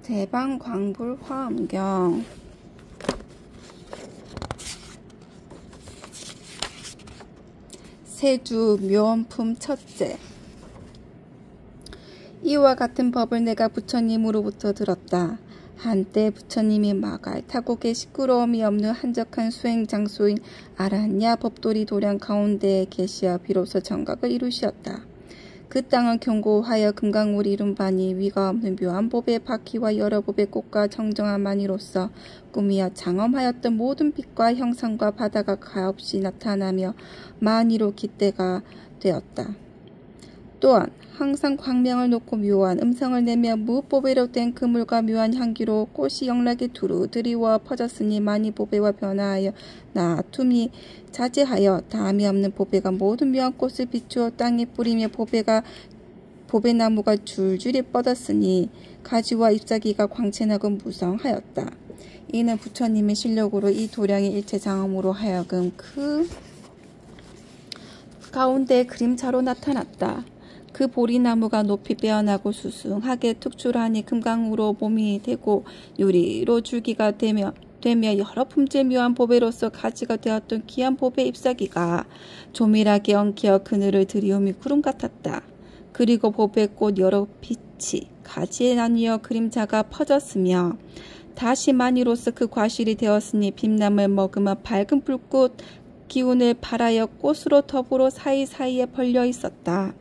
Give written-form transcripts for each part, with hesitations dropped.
대방광불 화엄경. 세주 묘원품 첫째. 이와 같은 법을 내가 부처님으로부터 들었다. 한때 부처님이 마갈 타국에 시끄러움이 없는 한적한 수행 장소인 아란야 법도리 도량 가운데에 계시어 비로소 정각을 이루시었다. 그 땅은 견고하여 금강울이 이룬 바니 위가 없는 묘한 법의 바퀴와 여러 법의 꽃과 정정한 마니로서 꾸미어 장엄하였던 모든 빛과 형상과 바다가 가없이 나타나며 마니로 깃대가 되었다. 또한 항상 광명을 놓고 묘한 음성을 내며 무법배로 된 그물과 묘한 향기로 꽃이 영락에 두루 드리워 퍼졌으니 많이 보배와 변화하여 나툼이 자제하여 다함이 없는 보배가 모든 묘한 꽃을 비추어 땅에 뿌리며 보배나무가 줄줄이 뻗었으니 가지와 잎사귀가 광채나고 무성하였다. 이는 부처님의 실력으로 이 도량의 일체장엄으로 하여금 그 가운데 그림자로 나타났다. 그 보리나무가 높이 빼어나고 수승하게 특출하니 금강으로 몸이 되고 유리로 줄기가 되며 여러 품질 묘한 보배로서 가지가 되었던 귀한 보배 잎사귀가 조밀하게 엉켜 그늘을 들이오미 구름 같았다. 그리고 보배꽃 여러 빛이 가지에 나뉘어 그림자가 퍼졌으며 다시 마니로서 그 과실이 되었으니 빛남을 머금어 밝은 불꽃 기운을 발하여 꽃으로 더불어 사이사이에 벌려 있었다.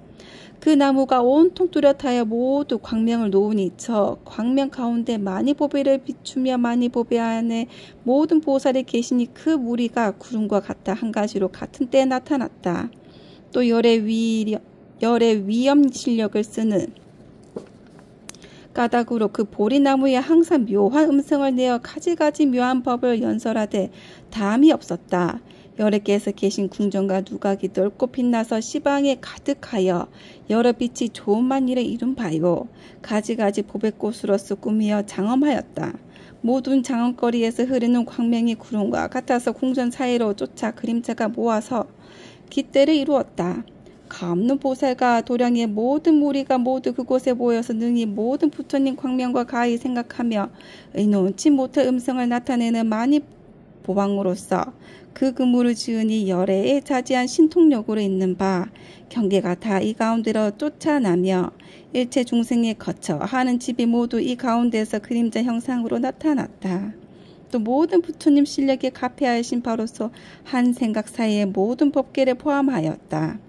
그 나무가 온통 뚜렷하여 모두 광명을 놓으니 저 광명 가운데 많이 보배를 비추며 많이 보배 안에 모든 보살이 계시니 그 무리가 구름과 같아 한 가지로 같은 때에 나타났다. 또 열의 위엄 실력을 쓰는 까닭으로 그 보리나무에 항상 묘한 음성을 내어 가지가지 묘한 법을 연설하되 다함이 없었다. 열애께서 계신 궁전과 누각이 넓고 빛나서 시방에 가득하여 여러 빛이 좋은 만일을 이룬 바요. 가지가지 보배꽃으로서 꾸미어 장엄하였다. 모든 장엄거리에서 흐르는 광명이 구름과 같아서 궁전 사이로 쫓아 그림자가 모아서 깃대를 이루었다. 가없는 보살과 도량의 모든 무리가 모두 그곳에 모여서 능히 모든 부처님 광명과 가히 생각하며 의논치 못할 음성을 나타내는 많이 보방으로서 그 그물을 지으니 열애에 자지한 신통력으로 있는 바 경계가 다 이 가운데로 쫓아나며 일체 중생에 거쳐 하는 집이 모두 이 가운데서 그림자 형상으로 나타났다. 또 모든 부처님 실력에 가패하신 바로서 한 생각 사이에 모든 법계를 포함하였다.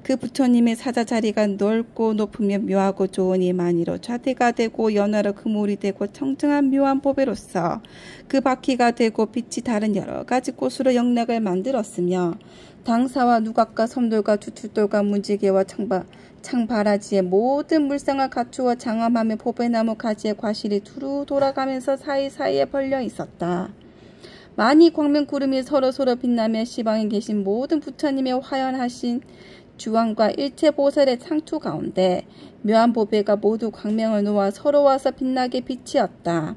그 부처님의 사자 자리가 넓고 높으며 묘하고 좋으니 만이로 좌대가 되고 연화로 그물이 되고 청정한 묘한 보배로서 그 바퀴가 되고 빛이 다른 여러 가지 꽃으로 영락을 만들었으며 당사와 누각과 섬돌과 주출돌과 문지개와 창바라지의 모든 물상을 갖추어 장엄하며 보배나무 가지의 과실이 두루 돌아가면서 사이사이에 벌려 있었다. 많이 광명 구름이 서로서로 빛나며 시방에 계신 모든 부처님의 화연하신 주왕과 일체 보살의 상투 가운데 묘한 보배가 모두 광명을 놓아 서로 와서 빛나게 비치었다.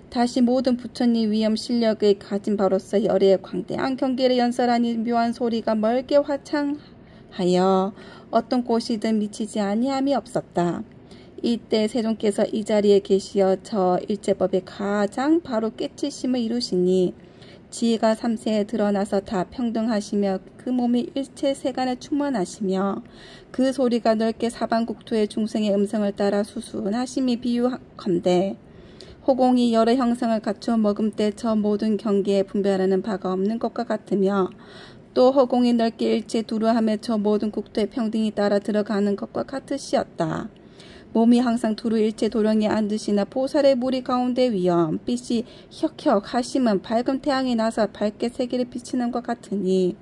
다시 모든 부처님 위엄 실력의 가진 바로서 열애의 광대한 경계를 연설하니 묘한 소리가 멀게 화창하여 어떤 곳이든 미치지 아니함이 없었다. 이때 세존께서 이 자리에 계시어 저 일체법의 가장 바로 깨치심을 이루시니 지혜가 삼세에 드러나서 다 평등하시며 그 몸이 일체 세간에 충만하시며 그 소리가 넓게 사방국토의 중생의 음성을 따라 수순하심이 비유컨대 호공이 여러 형상을 갖추어 머금때 저 모든 경계에 분별하는 바가 없는 것과 같으며 또 허공이 넓게 일체 두루하며 저 모든 국토의 평등이 따라 들어가는 것과 같으시었다. 몸이 항상 두루 일체 도량에 앉으시나 보살의 무리 가운데 위엄 빛이 혁혁 하심은 밝은 태양이 나서 밝게 세계를 비치는 것 같으니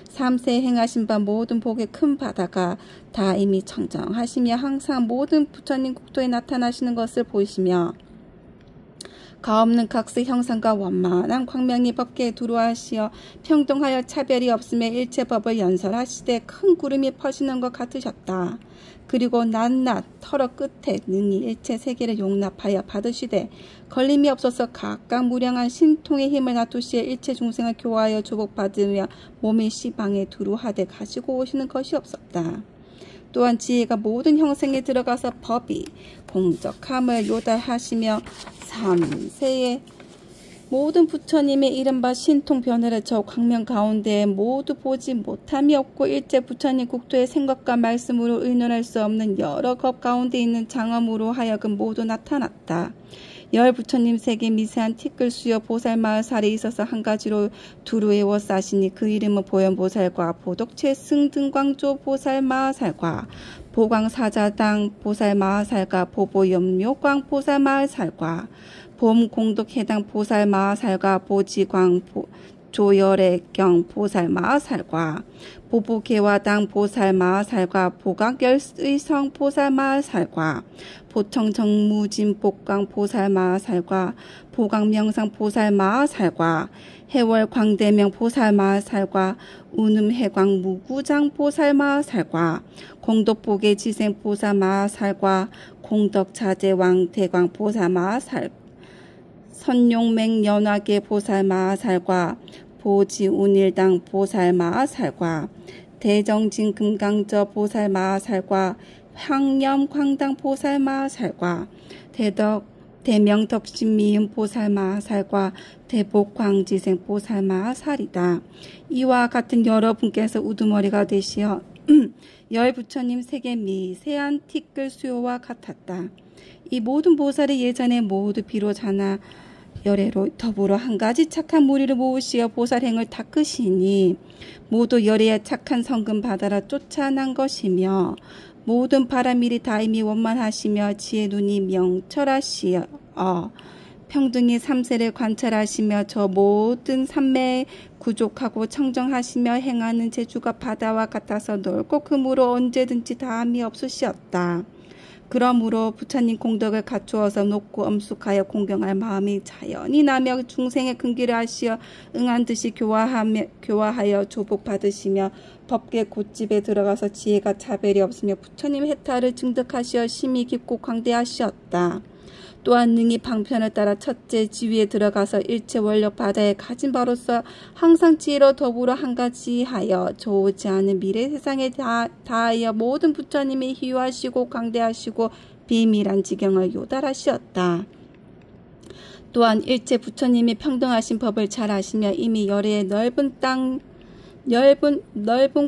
삼세에 행하신 바 모든 복의 큰 바다가 다 이미 청정하시며 항상 모든 부처님 국토에 나타나시는 것을 보시며 가없는 각색 형상과 원만한 광명이 법계에 두루하시어 평등하여 차별이 없으며 일체법을 연설하시되 큰 구름이 퍼지는 것 같으셨다. 그리고 낱낱 털어 끝에 능히 일체 세계를 용납하여 받으시되 걸림이 없어서 각각 무량한 신통의 힘을 나투시에 일체 중생을 교화하여 조복받으며 몸의 시방에 두루하되 가지고 오시는 것이 없었다. 또한 지혜가 모든 형생에 들어가서 법이 공적함을 요달하시며 3세에 모든 부처님의 이른바 신통 변화를 저 광명 가운데 모두 보지 못함이 없고 일체 부처님 국토의 생각과 말씀으로 의논할 수 없는 여러 겁 가운데 있는 장엄으로 하여금 모두 나타났다. 열 부처님 세계 미세한 티끌 수여 보살 마을 살에 있어서 한 가지로 두루 에워싸시니 그 이름은 보현보살과 보덕체 승등광조 보살 마살과 보광사자당 보살 마살과 보보염묘광 보살 마살과 봄공덕해당 보살 마살과 보지광 조열의경 보살 마살과 보부개화당 보살 마살과 보각열의성 보살 마살과 보청정무진 복광 보살 마살과 보각명상 보살 마살과 해월 광대명 보살 마살과 운음해광 무구장 보살 마살과 공덕보계 지생 보살 마살과 공덕자재왕 대광 보살 마살 선용맹 연화계 보살 마살과 보지운일당 보살 마살과 대정진 금강저 보살 마살과 황염광당 보살 마살과 대명덕신미음 보살 마살과 대복광지생 보살 마살이다. 이와 같은 여러분께서 우두머리가 되시어 열 부처님 세계 미세한 티끌 수요와 같았다. 이 모든 보살이 예전에 모두 비로자나 열애로 더불어 한 가지 착한 무리를 모으시어 보살행을 닦으시니 모두 열애의 착한 성금 받아라 쫓아난 것이며 모든 바람일이 다임이 원만하시며 지혜 눈이 명철하시어 평등히 삼세를 관찰하시며 저 모든 삼매에 구족하고 청정하시며 행하는 재주가 바다와 같아서 넓고 그무로 언제든지 다함이 없으시었다. 그러므로 부처님 공덕을 갖추어서 높고 엄숙하여 공경할 마음이 자연히 나며 중생의 근기를 하시어 응한 듯이 교화하여 조복받으시며 법계 곧집에 들어가서 지혜가 차별이 없으며 부처님 해탈을 증득하시어 심히 깊고 광대하시었다. 또한 능히 방편을 따라 첫째 지위에 들어가서 일체 원력 바다에 가진 바로서 항상 지혜로 더불어 한 가지 하여 좋지 않은 미래 세상에 다하여 모든 부처님이 희유하시고 광대하시고 비밀한 지경을 요달하시었다. 또한 일체 부처님이 평등하신 법을 잘 아시며 이미 열애의 넓은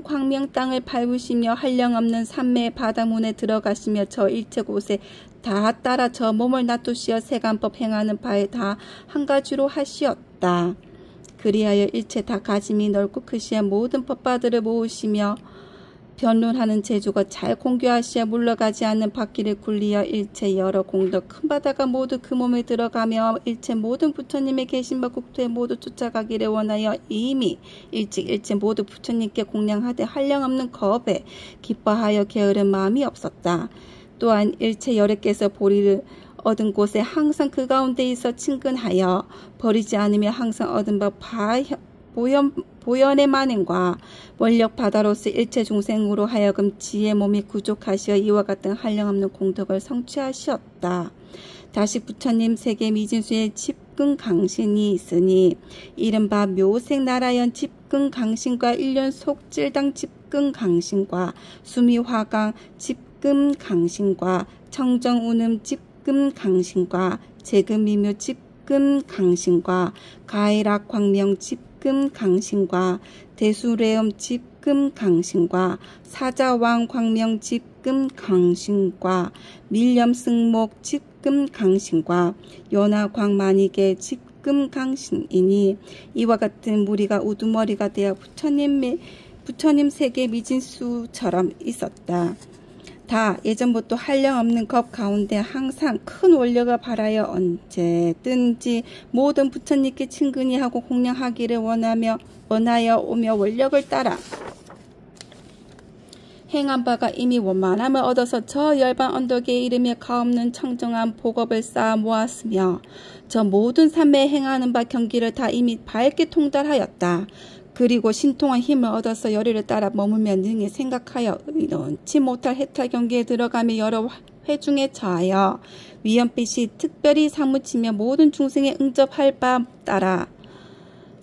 광명 땅을 밟으시며 한량없는 산매의 바다문에 들어가시며 저 일체 곳에 다 따라 저 몸을 놔두시어 세간법 행하는 바에 다 한 가지로 하시었다. 그리하여 일체 다 가짐이 넓고 크시어 모든 법바들을 모으시며 변론하는 재주가 잘 공교하시어 물러가지 않는 바퀴를 굴리어 일체 여러 공덕 큰 바다가 모두 그 몸에 들어가며 일체 모든 부처님의 계신 바 국토에 모두 쫓아가기를 원하여 이미 일찍 일체 모두 부처님께 공양하되 한량없는 겁에 기뻐하여 게으른 마음이 없었다. 또한 일체 열애께서 보리를 얻은 곳에 항상 그 가운데 있어 친근하여 버리지 않으며 항상 얻은 바 보현의 만행과 원력 바다로서 일체 중생으로 하여금 지혜 몸이 구족하시어 이와 같은 한량없는 공덕을 성취하시었다. 다시 부처님 세계 미진수의 집근 강신이 있으니 이른바 묘색 나라연 집근 강신과 일련 속질당 집근 강신과 수미화강 집근 강신과 청정운음 집근 강신과 제금미묘 집근 강신과 가이락 광명 집근 강신과 대수레엄 집근 강신과 사자왕 광명 집근 강신과 밀렴승목 집근 강신과 연화광만이계 집근 강신이니 이와 같은 무리가 우두머리가 되어 부처님 세계 미진수처럼 있었다. 다 예전부터 한량없는 겁 가운데 항상 큰 원력을 바라여 언제든지 모든 부처님께 친근히 하고 공양하기를 원하여 오며 원력을 따라 행한 바가 이미 원만함을 얻어서 저 열반 언덕에 이르며 가없는 청정한 복업을 쌓아 모았으며 저 모든 삶에 행하는 바 경기를 다 이미 밝게 통달하였다. 그리고 신통한 힘을 얻어서 열의를 따라 머물며 능히 생각하여 의논치 못할 해탈 경기에 들어가며 여러 회중에 처하여 위엄빛이 특별히 사무치며 모든 중생에 응접할 바 따라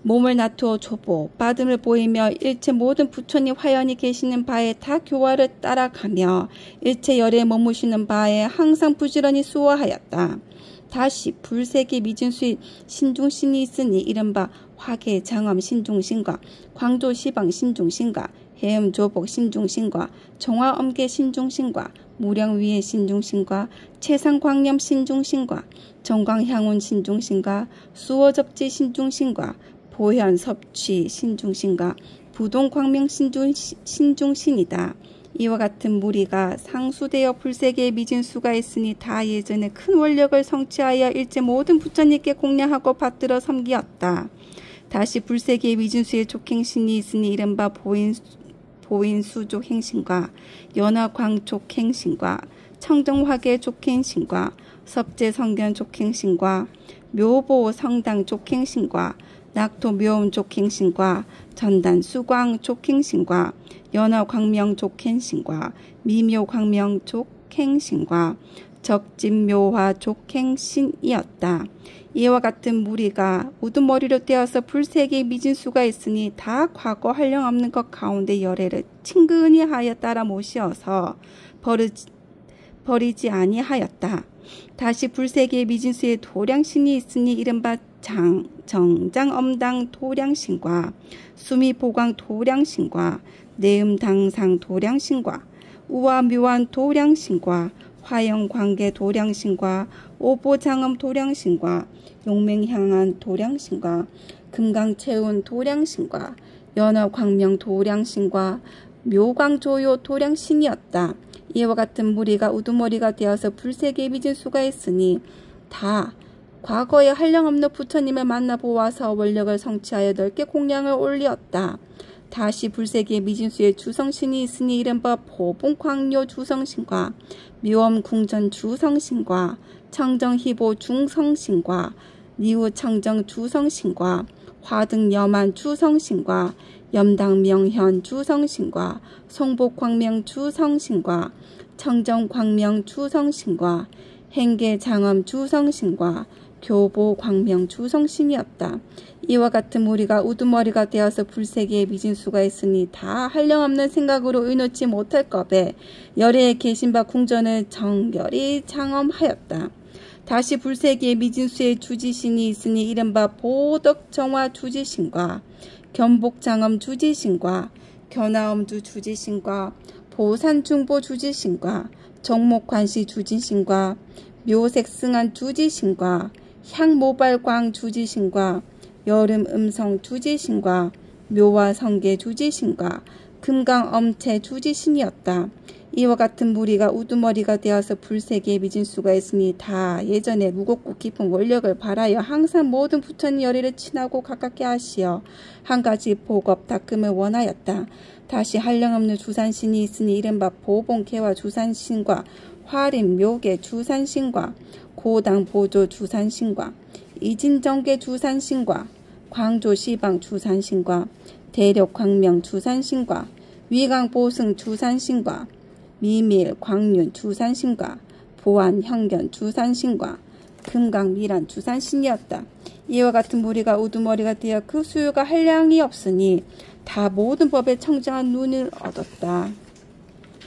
몸을 놔두어 조보 받음을 보이며 일체 모든 부처님 화연이 계시는 바에 다 교화를 따라가며 일체 열에 머무시는 바에 항상 부지런히 수호하였다. 다시 불세기 미진수의 신중신이 있으니 이른바 화계 장엄 신중신과 광조 시방 신중신과 해음 조복 신중신과 정화 엄계 신중신과 무령 위의 신중신과 채상 광염 신중신과 정광 향운 신중신과 수어 접지 신중신과 보현 섭취 신중신과 부동 광명 신중신이다. 이와 같은 무리가 상수되어 불세계에 미진수가 있으니 다 예전에 큰 원력을 성취하여 일제 모든 부처님께 공양하고 받들어 섬기었다. 다시 불세계에 미진수의 족행신이 있으니 이른바 보인수족 행신과 연화광족 행신과 청정화계 족행신과 섭제성견 족행신과 묘보 성당 족행신과 낙토 묘음 족행신과 전단 수광 족행신과 연화광명 족행신과 미묘광명 족행신과 적진묘화 족행신이었다. 이와 같은 무리가 우두머리로 떼어서 불세계에 미진수가 있으니 다 과거 한량없는 것 가운데 열애를 친근히 하여 따라 모시어서 버리지 아니하였다. 다시 불세계에 미진수의 도량신이 있으니 이른바 정장엄당 도량신과 수미보광 도량신과 내음당상 도량신과 우화묘한 도량신과 화영광계 도량신과 오보장엄 도량신과 용맹향한 도량신과 금강채운 도량신과 연화광명 도량신과 묘광조요 도량신이었다. 이와 같은 무리가 우두머리가 되어서 불세계에 미진수가 있으니 다 과거에 한량없는 부처님을 만나보아서 원력을 성취하여 넓게 공양을 올리었다. 다시 불세계에 미진수의 주성신이 있으니 이른바 보봉광요 주성신과 묘엄궁전 주성신과 청정희보 중성신과 니우청정 주성신과 화등여만 주성신과 염당명현 주성신과 송복광명 주성신과 청정광명 주성신과 행계장엄 주성신과 교보광명 주성신이었다. 이와 같은 무리가 우두머리가 되어서 불세계에 미진수가 있으니 다 한량없는 생각으로 의놓지 못할 겁에 열애에 계신 바 궁전을 정결히 장엄하였다. 다시 불세계에 미진수의 주지신이 있으니 이른바 보덕정화 주지신과 견복장엄 주지신과 견화엄두 주지신과 보산중보 주지신과 정목관시 주지신과 묘색승한 주지신과 향모발광 주지신과 여름음성 주지신과 묘화성계 주지신과 금강엄체 주지신이었다. 이와 같은 무리가 우두머리가 되어서 불세계에 미진수가 있으니 다 예전에 무겁고 깊은 원력을 발하여 항상 모든 부처님 열애를 친하고 가깝게 하시어 한 가지 복업 닦음을 원하였다. 다시 한량없는 주산신이 있으니 이른바 보봉개화 주산신과 화림 묘계 주산신과 고당 보조 주산신과 이진정계 주산신과 광조 시방 주산신과 대력 광명 주산신과 위강 보승 주산신과 미밀 광륜 주산신과 보안 형견 주산신과 금강 미란 주산신이었다. 이와 같은 무리가 우두머리가 되어 그 수요가 한량이 없으니 다 모든 법에 청정한 눈을 얻었다.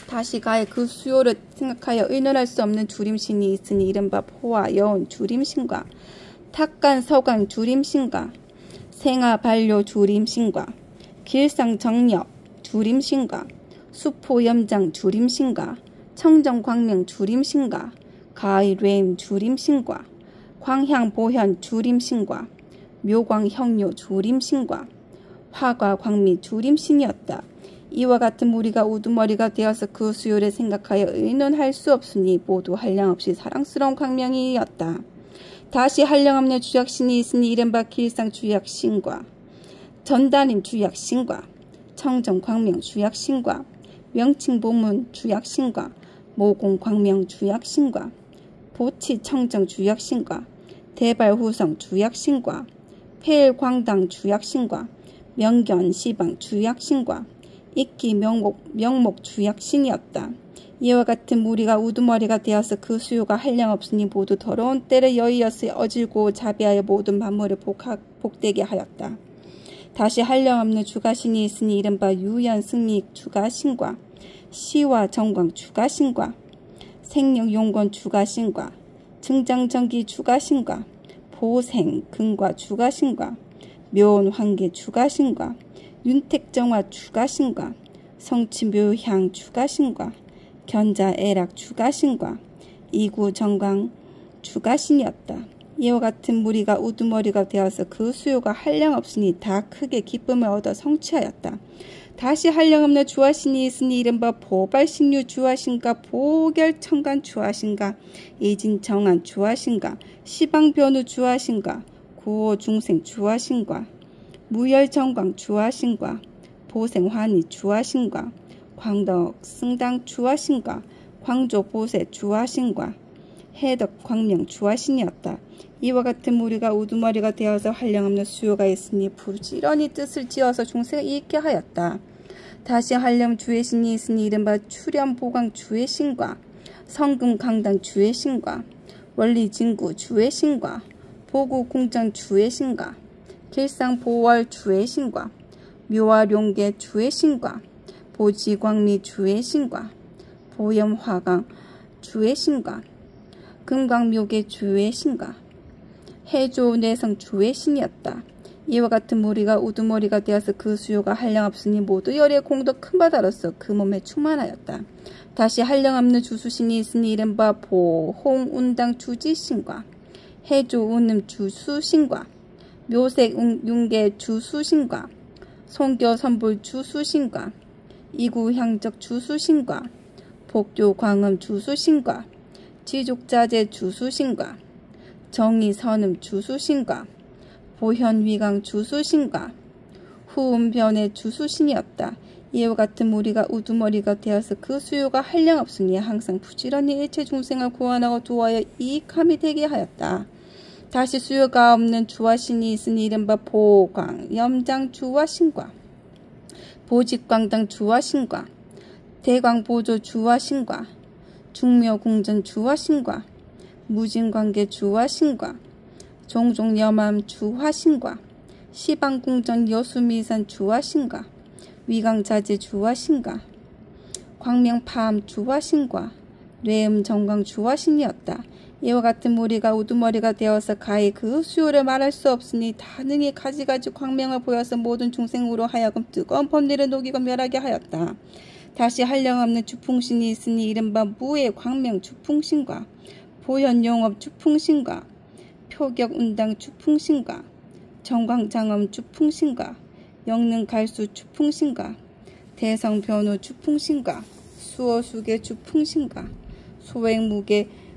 다시 가해 그 수요를 생각하여 의논할 수 없는 주림신이 있으니 이른바 포화 여운 주림신과 탁간 서강 주림신과 생화 반려 주림신과 길상 정력 주림신과 수포 염장 주림신과 청정 광명 주림신과 가의 뢰임 주림신과 광향 보현 주림신과 묘광 형료 주림신과 화과 광미 주림신이었다. 이와 같은 무리가 우두머리가 되어서 그 수요를 생각하여 의논할 수 없으니 모두 한량없이 사랑스러운 광명이었다. 다시 한량없는 주약신이 있으니 이른바 길상 주약신과 전단임 주약신과 청정 광명 주약신과 명칭보문 주약신과 모공광명 주약신과 보치 청정 주약신과 대발후성 주약신과 폐일광당 주약신과 명견 시방 주약신과 익기 명목 주약신이었다. 이와 같은 무리가 우두머리가 되어서 그 수요가 한량없으니 모두 더러운 때를 여의어서 어질고 자비하여 모든 만물을 복되게 하였다. 다시 한량없는 주가신이 있으니 이른바 유연 승리익 주가신과 시와 정광 주가신과 생력용권 주가신과 증장전기 주가신과 보생 근과 주가신과 묘원환계 주가신과 윤택정화 주가신과 성취묘향 주가신과 견자애락 주가신과 이구정강 주가신이었다. 이와 같은 무리가 우두머리가 되어서 그 수요가 한량없으니 다 크게 기쁨을 얻어 성취하였다. 다시 한량없는 주화신이 있으니 이른바 보발신유 주화신가 보결청간 주화신가 이진정한 주화신가 시방변우 주화신가 구호중생 주화신가 무열정광 주화신가 보생환희 주화신가 광덕승당 주화신가 광조보세 주화신가 해덕광명 주화신이었다. 이와 같은 무리가 우두머리가 되어서 한량없는 수요가 있으니 부지런히 뜻을 지어서 중생을 잃게 하였다. 다시 한량 주의 신이 있으니 이른바 출현보강 주의 신과 성금강단 주의 신과 원리진구 주의 신과 보구공전 주의 신과 길상보월 주의 신과 묘화룡계 주의 신과 보지광미 주의 신과 보염화강 주의 신과 금강묘계 주의 신과 해조내성 주의 신이었다. 이와 같은 무리가 우두머리가 되어서 그 수요가 한량없으니 모두 열의 공덕 큰 바다로서 그 몸에 충만하였다. 다시 한량없는 주수신이 있으니 이른바 보홍운당 주지신과 해조운음 주수신과 묘색윤계 주수신과 송교선불 주수신과 이구향적 주수신과 복교광음 주수신과 지족자재 주수신과 정의선음 주수신과 보현위강 주수신과 후음변의 주수신이었다. 이와 같은 무리가 우두머리가 되어서 그 수요가 한량없으니 항상 부지런히 일체 중생을 구원하고 도하여 이익함이 되게 하였다. 다시 수요가 없는 주화신이 있으니 이른바 보광 염장 주화신과 보직광당 주화신과 대광보조 주화신과 중묘공전 주화신과 무진관계 주화신과 종종염암 주화신과 시방궁전 여수미산 주화신과 위강자재 주화신과 광명파암 주화신과 뇌음정광 주화신이었다. 이와 같은 무리가 우두머리가 되어서 가히 그 수요를 말할 수 없으니 다능히 가지가지 광명을 보여서 모든 중생으로 하여금 뜨거운 법리를 녹이고 멸하게 하였다. 다시 한량없는 주풍신이 있으니 이른바 무의 광명 주풍신과 보현용업 주풍신과 표격운당 주풍신과 정광장엄 주풍신과 영능갈수 주풍신과 대성변우 주풍신과 수어수계 주풍신과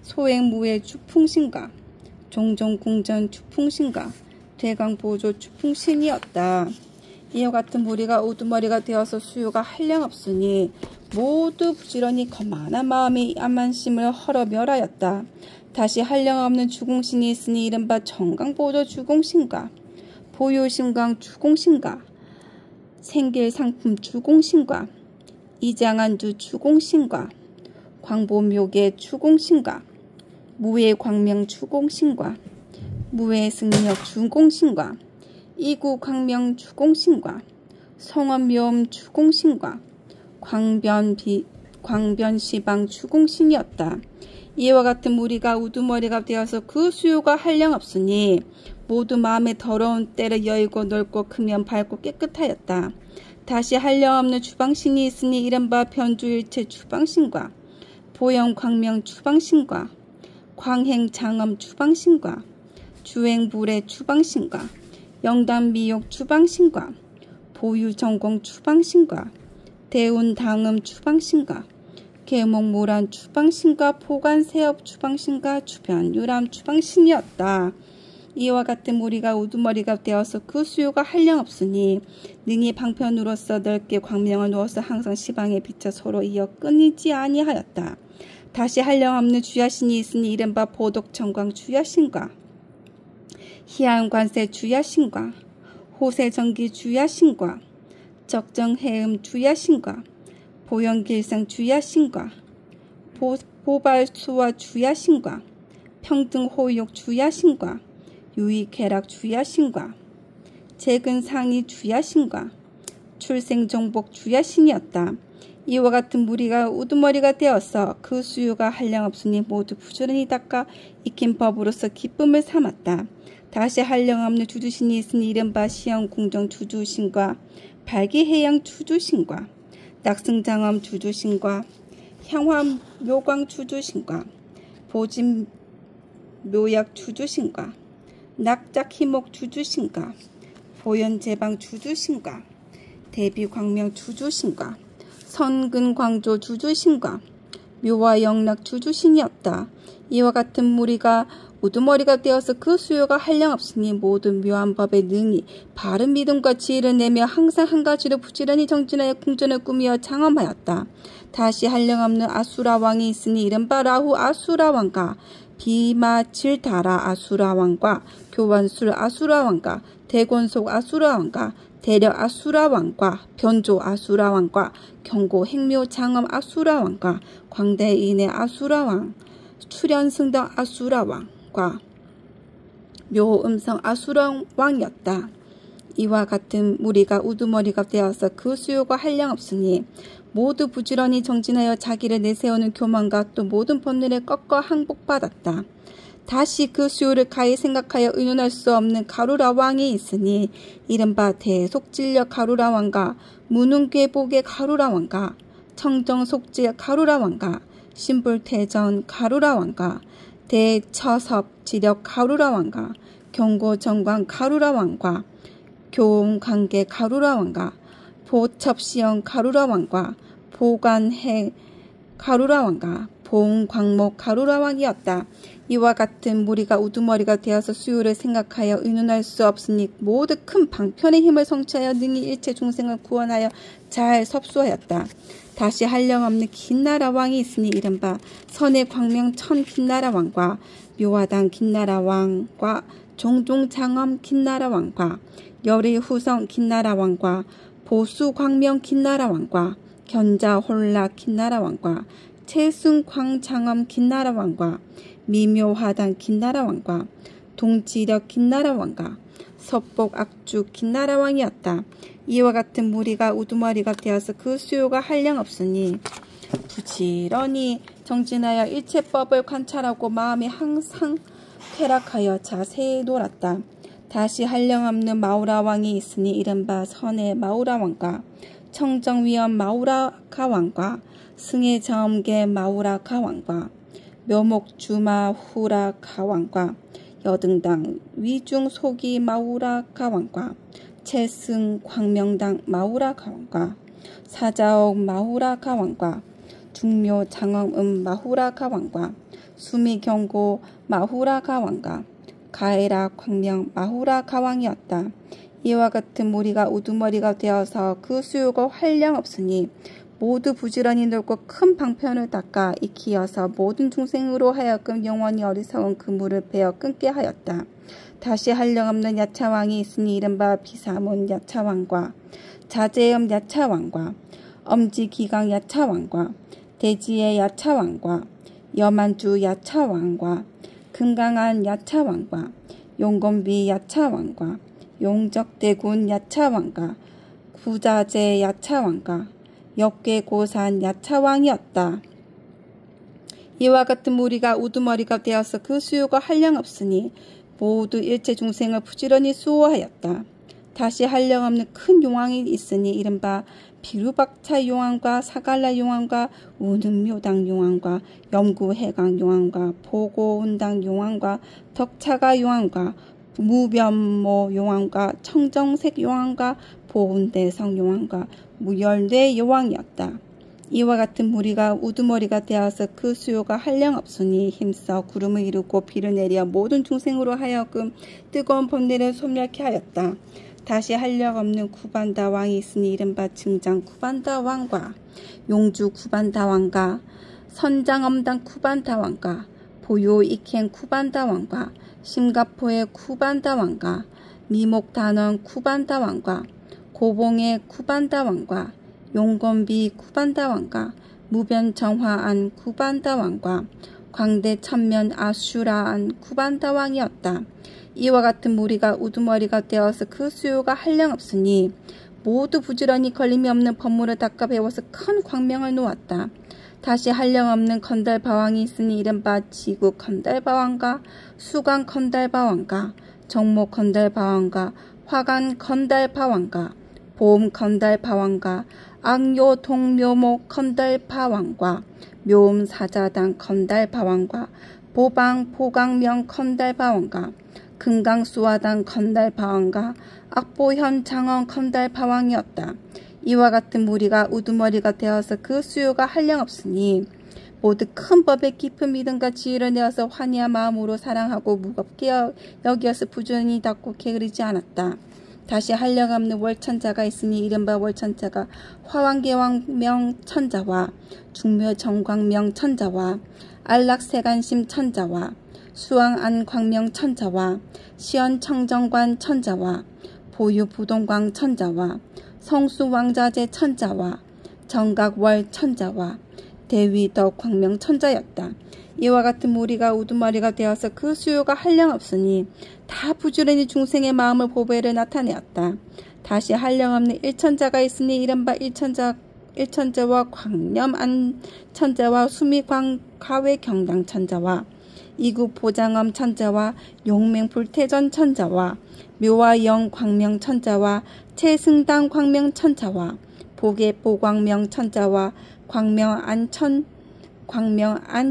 소행무의 주풍신과 종종궁전 주풍신과 대강보조 주풍신이었다. 이와 같은 무리가 우두머리가 되어서 수요가 한량없으니 모두 부지런히 거만한 마음이 암만심을 헐어 멸하였다. 다시 한량없는 주공신이 있으니 이른바 정강보조 주공신과 보요신광 주공신과 생길상품 주공신과 이장안주 주공신과 광보묘계 주공신과 무예광명 주공신과 무예승력 주공신과 이구광명 주공신과 성원묘음 주공신과 광변시방 주공신이었다. 이와 같은 무리가 우두머리가 되어서 그 수요가 한량없으니 모두 마음에 더러운 때를 여의고 넓고 크면 밝고 깨끗하였다. 다시 한량없는 주방신이 있으니 이른바 변주일체 주방신과 보영광명 주방신과 광행장엄 주방신과 주행불의 주방신과 영단미욕 주방신과 보유전공 주방신과 대운당음 주방신과 계목모란 주방신과 포관세업 주방신과 주변유람 주방신이었다. 이와 같은 무리가 우두머리가 되어서 그 수요가 한량없으니 능히 방편으로서 넓게 광명을 누어서 항상 시방에 비쳐 서로 이어 끊이지 아니하였다. 다시 한량없는 주야신이 있으니 이른바 보덕청광 주야신과 희안관세 주야신과 호세정기 주야신과 적정해음 주야신과 보영길상 주야신과 보발수와 주야신과 평등호욕 주야신과 유익쾌락 주야신과 재근상이 주야신과 출생정복 주야신이었다. 이와 같은 무리가 우두머리가 되어서 그 수요가 한량없으니 모두 부지런히 닦아 익힌 법으로서 기쁨을 삼았다. 다시 한량없는 주주신이 있으니 이른바 시영 궁정 주주신과 발기해양 주주신과 낙승장엄 주주신과 향화 묘광 주주신과 보진 묘약 주주신과 낙작 희목 주주신과 보현제방 주주신과 대비광명 주주신과 선근광조 주주신과 묘와 영락 주주신이었다. 이와 같은 무리가 우두머리가 되어서 그 수요가 한량없으니 모든 묘한 법에 능히 바른 믿음과 지혜를 내며 항상 한 가지로 부지런히 정진하여 궁전을 꾸미어 장엄하였다. 다시 한량없는 아수라 왕이 있으니 이른바 라후 아수라 왕과 비마질다라 아수라 왕과 교환술 아수라 왕과 대권속 아수라 왕과 대력 아수라 왕과 변조 아수라 왕과 경고 행묘 장엄 아수라 왕과 광대인의 아수라 왕 출현승덕 아수라 왕과 묘음성 아수라 왕이었다. 이와 같은 무리가 우두머리가 되어서 그 수요가 한량없으니 모두 부지런히 정진하여 자기를 내세우는 교만과 또 모든 법률을 꺾어 항복받았다. 다시 그 수요를 가히 생각하여 의논할 수 없는 가루라 왕이 있으니 이른바 대속진력 가루라 왕과 무능괴복의 가루라 왕과 청정속질 가루라 왕과 신불태전 가루라 왕과 대처섭지력 가루라 왕과 경고정광 가루라 왕과 교웅관계 가루라 왕과 보첩시영 가루라 왕과 보관해 가루라 왕과 보웅광목 가루라 왕이었다. 이와 같은 무리가 우두머리가 되어서 수요를 생각하여 의논할 수 없으니 모두 큰 방편의 힘을 성취하여 능히 일체 중생을 구원하여 잘 섭수하였다. 다시 한량없는 긴나라 왕이 있으니 이른바 선의 광명 천 긴나라 왕과 묘화당 긴나라 왕과 종종장엄 긴나라 왕과 열의 후성 긴나라 왕과 보수 광명 긴나라 왕과 견자홀라 긴나라 왕과 채승광장엄 긴나라 왕과 미묘화단 긴나라 왕과 동지력 긴나라 왕과 섭복악주 긴나라 왕이었다. 이와 같은 무리가 우두머리가 되어서 그 수요가 한량없으니 부지런히 정진하여 일체법을 관찰하고 마음이 항상 쾌락하여 자세히 놀았다. 다시 한량없는 마우라 왕이 있으니 이른바 선의 마우라 왕과 청정위엄 마우라카 왕과 승의 점계 마우라카 왕과 묘목주마 후라카 왕과 여등당 위중 소기 마우라카 왕과 채승 광명당 마우라카 왕과 사자옥 마우라카 왕과 중묘 장엄음 마후라카 왕과 수미경고 마후라카 왕과 가해라 광명 마후라카 왕이었다. 이와 같은 무리가 우두머리가 되어서 그 수요가 한량없으니 모두 부지런히 놀고 큰 방편을 닦아 익히어서 모든 중생으로 하여금 영원히 어리석은 그물을 베어 끊게 하였다. 다시 한량없는 야차왕이 있으니 이른바 비사문 야차왕과 자제음 야차왕과 엄지기강 야차왕과 대지의 야차왕과 여만주 야차왕과 금강한 야차왕과 용건비 야차왕과 용적대군 야차왕과 구자재 야차왕과 역괴고산 야차왕이었다. 이와 같은 무리가 우두머리가 되어서 그 수요가 한량없으니 모두 일체 중생을 부지런히 수호하였다. 다시 한량없는 큰 용왕이 있으니 이른바 비루박차 용왕과 사갈라 용왕과 우능묘당 용왕과 염구해강 용왕과 보고운당 용왕과 덕차가 용왕과 무변모 용왕과 청정색 용왕과 보운대성 용왕과 무열대 용왕이었다. 이와 같은 무리가 우두머리가 되어서 그 수요가 한량없으니 힘써 구름을 이루고 비를 내려 모든 중생으로 하여금 뜨거운 번뇌를 소멸케 하였다. 다시 한량없는 구반다 왕이 있으니 이른바 증장 구반다 왕과 용주 구반다 왕과 선장엄당 구반다 왕과 보요 익행 구반다 왕과 심가포의 구반다 왕과 미목단원 구반다 왕과 고봉의 구반다 왕과 용건비 구반다 왕과 무변정화안 구반다 왕과 광대천면 아슈라안 구반다 왕이었다. 이와 같은 무리가 우두머리가 되어서 그 수요가 한량없으니 모두 부지런히 걸림이 없는 법문을 닦아 배워서 큰 광명을 놓았다. 다시 한량없는 건달바왕이 있으니 이른바 지구 건달바왕과 수강 건달바왕과 정목 건달바왕과 화간 건달바왕과 보험 건달바왕과 악요 동묘목 건달바왕과 묘음 사자당 건달바왕과 보방 보강명 건달바왕과 금강수화당 건달바왕과 악보현 장원 건달바왕이었다. 이와 같은 무리가 우두머리가 되어서 그 수요가 한량없으니 모두 큰 법의 깊은 믿음과 지혜를 내어서 환희한 마음으로 사랑하고 무겁게 여기어서 부지런히 닦고 게으르지 않았다. 다시 한량없는 월천자가 있으니 이른바 월천자가 화왕계왕명 천자와 중묘정광명 천자와 안락세간심 천자와 수왕안광명 천자와 시연청정관 천자와 보유부동광 천자와 성수왕자재 천자와 정각월 천자와 대위덕 광명 천자였다. 이와 같은 무리가 우두머리가 되어서 그 수요가 한량없으니 다 부지런히 중생의 마음을 보배를 나타내었다. 다시 한량없는 일천자가 있으니 이른바 일천자와 광념안 천자와 수미광가외 경당 천자와 이구 보장엄 천자와 용맹 불태전 천자와 묘화영 광명 천자와 채승당 광명 천자와 보계 보광명 천자와 광명안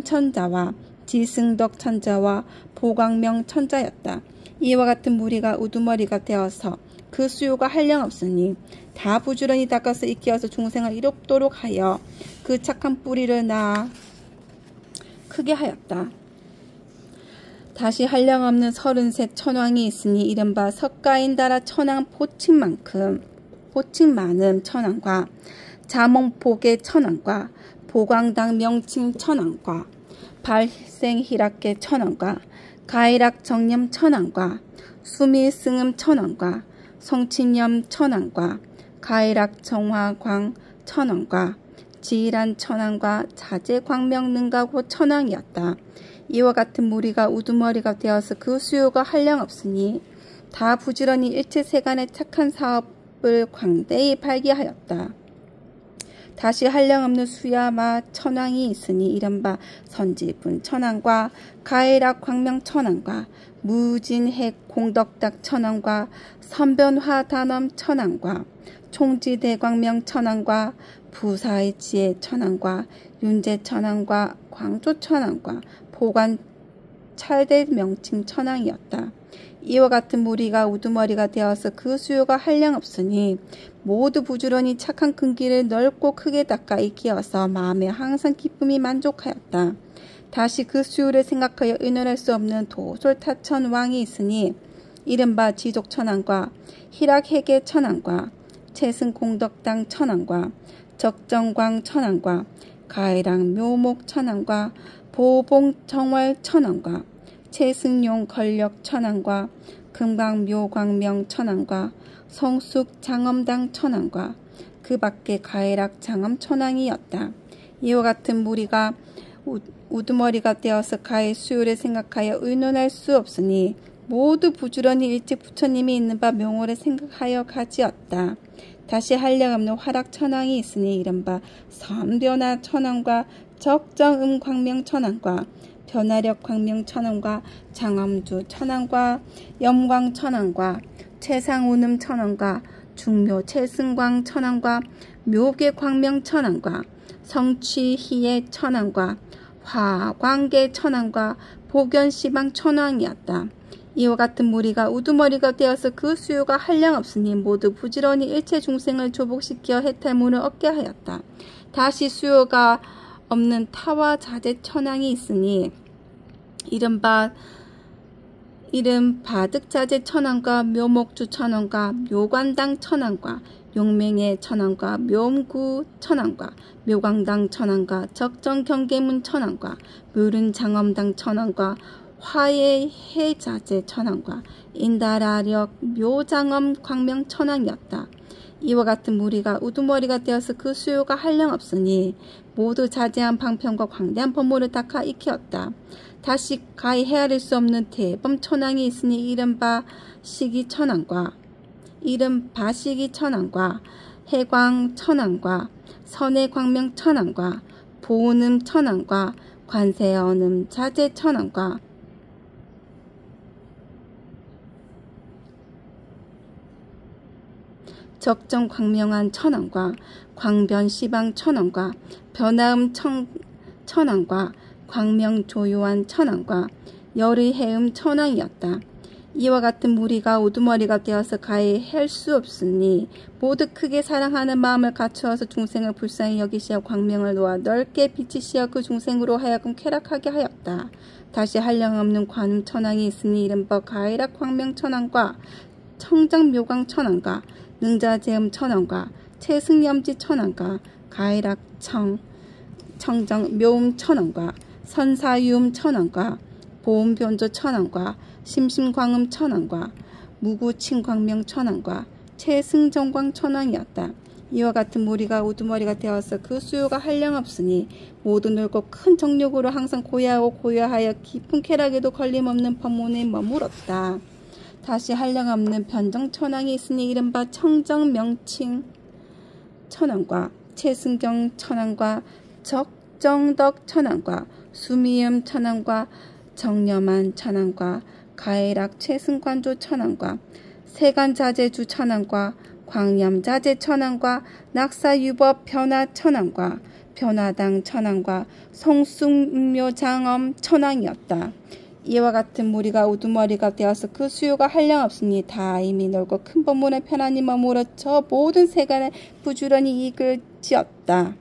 천자와 지승덕 천자와 보광명 천자였다. 이와 같은 무리가 우두머리가 되어서 그 수요가 한량없으니 다 부지런히 닦아서 익히어서 중생을 이롭도록 하여 그 착한 뿌리를 낳아 크게 하였다. 다시 한량없는 33 천왕이 있으니 이른바 석가인다라 천왕 보칭 많음 천왕과 자몽포계 천왕과 보광당 명칭 천왕과 발생희락계 천왕과 가이락 정념 천왕과 수미승음 천왕과 성친념 천왕과 가이락 정화광 천왕과 지일한 천왕과 자재광명 능가고 천왕이었다. 이와 같은 무리가 우두머리가 되어서 그 수요가 한량없으니 다 부지런히 일체세간의 착한 사업을 광대히 발기하였다. 다시 한량없는 수야마 천왕이 있으니 이른바 선지분 천왕과 가해락 광명 천왕과 무진핵 공덕닭 천왕과 선변화단엄 천왕과 총지대광명 천왕과 부사의 지혜 천왕과 윤재 천왕과 광조 천왕과 보관 찰대 명칭 천왕이었다. 이와 같은 무리가 우두머리가 되어서 그 수요가 한량없으니 모두 부지런히 착한 근기를 넓고 크게 닦아 익히어서 마음에 항상 기쁨이 만족하였다. 다시 그 수요를 생각하여 의논할 수 없는 도솔타천 왕이 있으니 이른바 지족천왕과 희락해계 천왕과 채승공덕당 천왕과 적정광 천왕과 가해랑 묘목 천왕과 보봉정월 천왕과 채승용 권력 천왕과 금강묘광명 천왕과 성숙 장엄당 천왕과 그 밖에 가해락 장엄 천왕이었다. 이와 같은 무리가 우두머리가 되어서 가해 수요를 생각하여 의논할 수 없으니 모두 부지런히 일찍 부처님이 있는 바 명호를 생각하여 가지었다. 다시 한량없는 화락 천왕이 있으니 이른바 선변화 천왕과 적정음 광명 천왕과 변화력 광명 천왕과 장엄주 천왕과 염광 천왕과 최상운음 천왕과 중묘 채승광 천왕과 묘계 광명 천왕과 성취희의 천왕과 화광계 천왕과 복연시방 천왕이었다. 이와 같은 무리가 우두머리가 되어서 그 수요가 한량없으니 모두 부지런히 일체 중생을 조복시켜 해탈문을 얻게 하였다. 다시 수요가 없는 타와 자재 천왕이 있으니 이른바 바득자재 천왕과 묘목주 천왕과 묘관당 천왕과 용맹의 천왕과 묘음구 천왕과 묘광당 천왕과 적정경계문 천왕과 묘른장엄당 천왕과 화의 해자재 천왕과 인다라력 묘장엄 광명 천왕이었다. 이와 같은 무리가 우두머리가 되어서 그 수요가 한량없으니 모두 자제한 방편과 광대한 법문을 닦아 익히었다. 다시 가히 헤아릴 수 없는 대범 천왕이 있으니 이른바 시기 천왕과 이른 바시기 천왕과 해광 천왕과 선해 광명 천왕과 보은음 천왕과 관세언음 자재 천왕과 적정 광명한 천왕과 광변 시방 천왕과 변화음 천왕과 광명 조요한 천왕과 열의 해음 천왕이었다. 이와 같은 무리가 우두머리가 되어서 가히 할 수 없으니 모두 크게 사랑하는 마음을 갖추어서 중생을 불쌍히 여기시어 광명을 놓아 넓게 비치시어 그 중생으로 하여금 쾌락하게 하였다. 다시 한량없는 관음 천왕이 있으니 이른바 가이락 광명 천왕과 청정 묘광 천왕과 능자재음 천왕과 채승염지 천왕과 가이락 청정 묘음 천왕과 선사유음 천왕과 보음변조 천왕과 심심광음 천왕과 무구칭광명 천왕과 채승정광 천왕이었다. 이와 같은 무리가 우두머리가 되어서 그 수요가 한량없으니 모두 넓고 큰 정욕으로 항상 고야하고 고야하여 깊은 쾌락에도 걸림없는 법문에 머물었다. 다시 한량없는 변정천왕이 있으니 이른바 청정명칭 천왕과 채승경 천왕과 적정덕 천왕과 수미음 천왕과 정념한 천왕과 가해락 최승관조 천왕과 세간자재주 천왕과 광염자재 천왕과 낙사유법 변화 천왕과 변화당 천왕과 성숙묘장엄 천왕이었다. 이와 같은 무리가 우두머리가 되어서 그 수요가 한량없으니 다 이미 넓고 큰 법문에 편안히 머물어 저 모든 세간에 부지런히 이끌지었다.